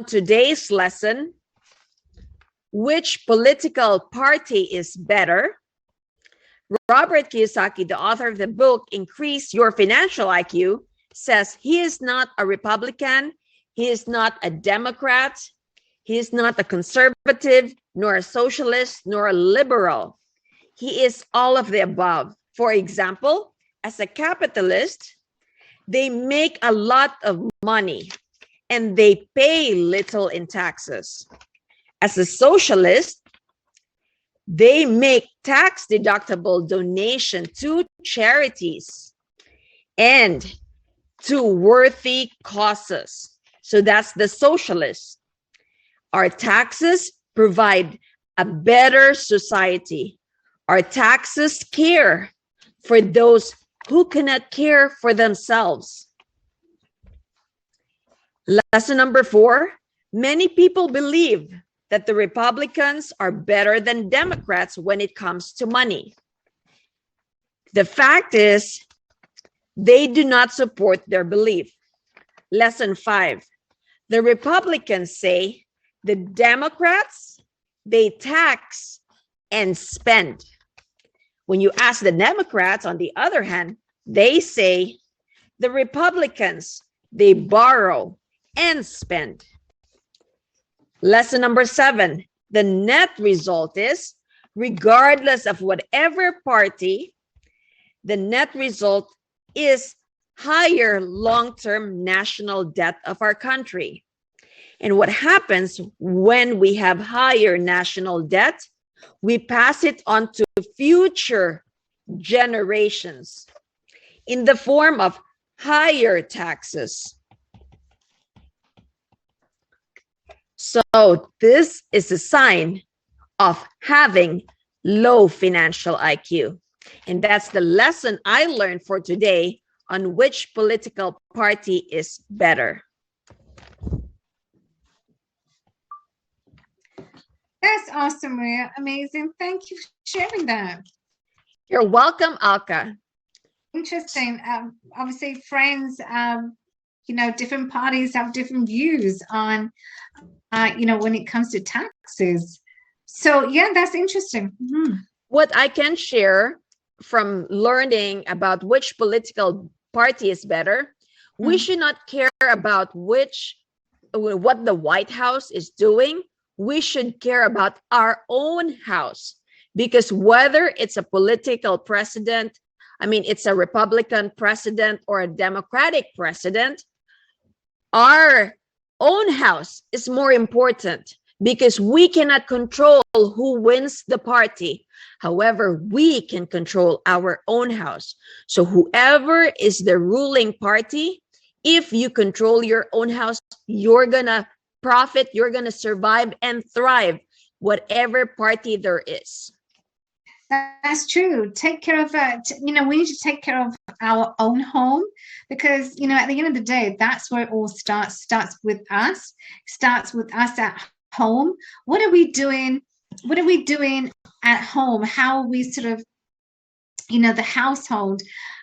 today's lesson, which political party is better? Robert Kiyosaki, the author of the book, Increase Your Financial IQ, says he is not a Republican, he is not a Democrat, he is not a conservative, nor a socialist, nor a liberal. He is all of the above. For example, as a capitalist, they make a lot of money and they pay little in taxes. As a socialist, they make tax-deductible donation to charities and to worthy causes. So that's the socialist. Our taxes provide a better society. Our taxes care for those who cannot care for themselves. Lesson number 4, many people believe that the Republicans are better than Democrats when it comes to money. The fact is, they do not support their belief. Lesson 5, the Republicans say the Democrats, they tax and spend. When you ask the Democrats, on the other hand, they say the Republicans, they borrow and spend. Lesson number 7, the net result is, regardless of whatever party, the net result is higher long-term national debt of our country. And what happens when we have higher national debt? We pass it on to future generations in the form of higher taxes. So this is a sign of having low financial IQ. And that's the lesson I learned for today on which political party is better. That's awesome, Maria. Amazing. Thank you for sharing that. You're welcome, Alka. Interesting. Obviously, friends, different parties have different views on, when it comes to taxes. So, yeah, that's interesting. Mm-hmm. What I can share from learning about which political party is better, we should not care about what the White House is doing. We should care about our own house, because whether it's a political president, it's a Republican president or a Democratic president, our own house is more important, because we cannot control who wins the party. However, we can control our own house. So whoever is the ruling party, if you control your own house, you're gonna profit, you're gonna survive and thrive, whatever party there is. That's true. Take care of we need to take care of our own home, because at the end of the day, that's where it all starts with us at home. What are we doing at home? How are we sort of the household?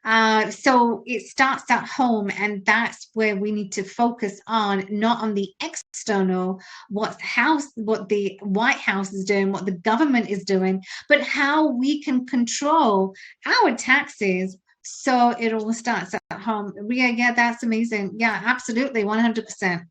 So it starts at home, and that's where we need to focus on, not on the external, what the White House is doing, what the government is doing, but how we can control our taxes. So it all starts at home. Yeah, that's amazing. Yeah, absolutely, 100%.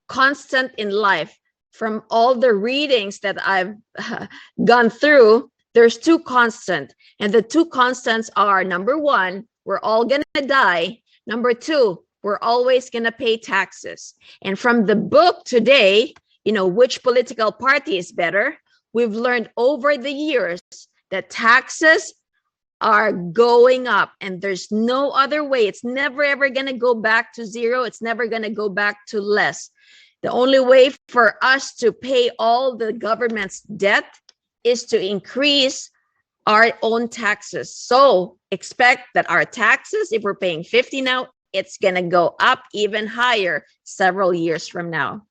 Constant in life. From all the readings that I've gone through, there's two constant, and the two constants are, number one, we're all gonna die. Number two, we're always gonna pay taxes. And from the book today, you know, which political party is better, we've learned over the years that taxes are going up, and there's no other way. It's never ever gonna go back to zero. It's never gonna go back to less. The only way for us to pay all the government's debt is to increase our own taxes. So expect that our taxes, if we're paying 50 now, it's going to go up even higher several years from now.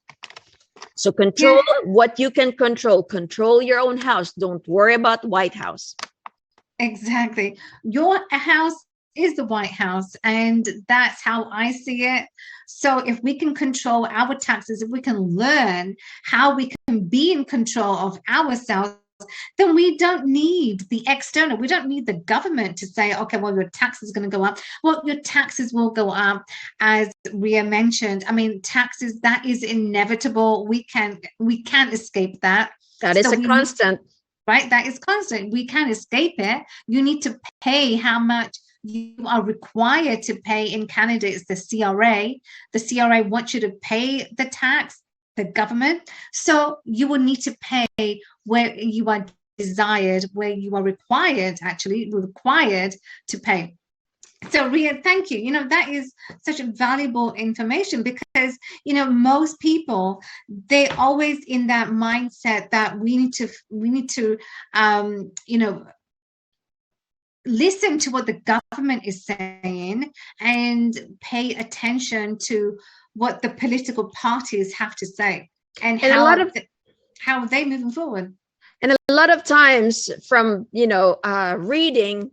So control what you can control. Control your own house. Don't worry about White House. Exactly. Your house is the White House, and that's how I see it. So if we can control our taxes, if we can learn how we can be in control of ourselves, then we don't need the external. We don't need the government to say, okay, well, your taxes are going to go up. Well, your taxes will go up, as Ria mentioned. I mean, taxes, that is inevitable. We can't escape that. That is a constant. Right? That is constant. We can't escape it. You need to pay how much you are required to pay. In Canada, it's the CRA. The CRA wants you to pay the tax, the government. So you will need to pay where you are desired, where you are required, actually required to pay. So Ria, thank you. You know, that is such valuable information, because, you know, most people, they're always in that mindset that we need to, you know, listen to what the government is saying and pay attention to what the political parties have to say, and how are they moving forward. And a lot of times from, you know, reading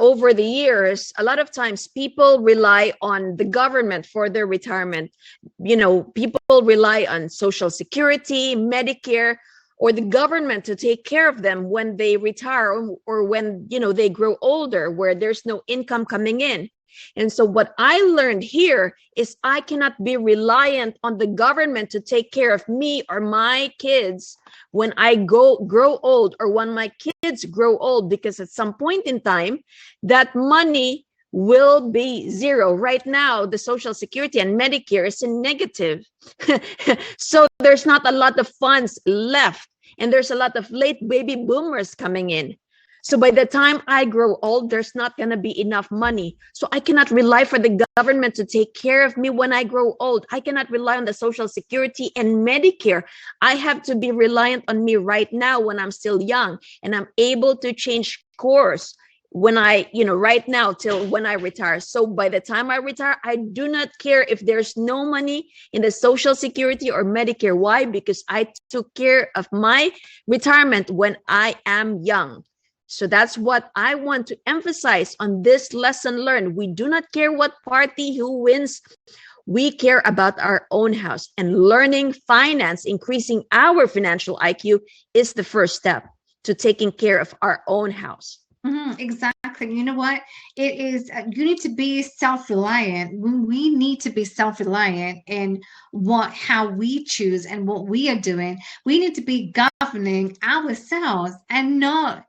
over the years, a lot of times people rely on the government for their retirement. You know, people rely on Social Security, Medicare, or the government to take care of them when they retire, or when, you know, they grow older, where there's no income coming in. And so what I learned here is I cannot be reliant on the government to take care of me or my kids when I grow old, or when my kids grow old, because at some point in time, that money will be zero. Right now, the Social Security and Medicare is in negative. So there's not a lot of funds left, and there's a lot of late baby boomers coming in. So by the time I grow old, there's not going to be enough money. So I cannot rely for the government to take care of me when I grow old. I cannot rely on the Social Security and Medicare. I have to be reliant on me right now when I'm still young and I'm able to change course when I, right now till when I retire. So by the time I retire, I do not care if there's no money in the Social Security or Medicare. Why? Because I took care of my retirement when I am young. So that's what I want to emphasize on this lesson learned. We do not care what party who wins. We care about our own house, and learning finance, increasing our financial IQ is the first step to taking care of our own house. Exactly. You know what? It is, you need to be self-reliant. We need to be self-reliant in how we choose and what we are doing. We need to be governing ourselves and not,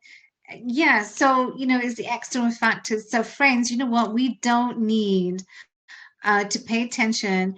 yeah. So, it's the external factors. So friends, you know what? We don't need to pay attention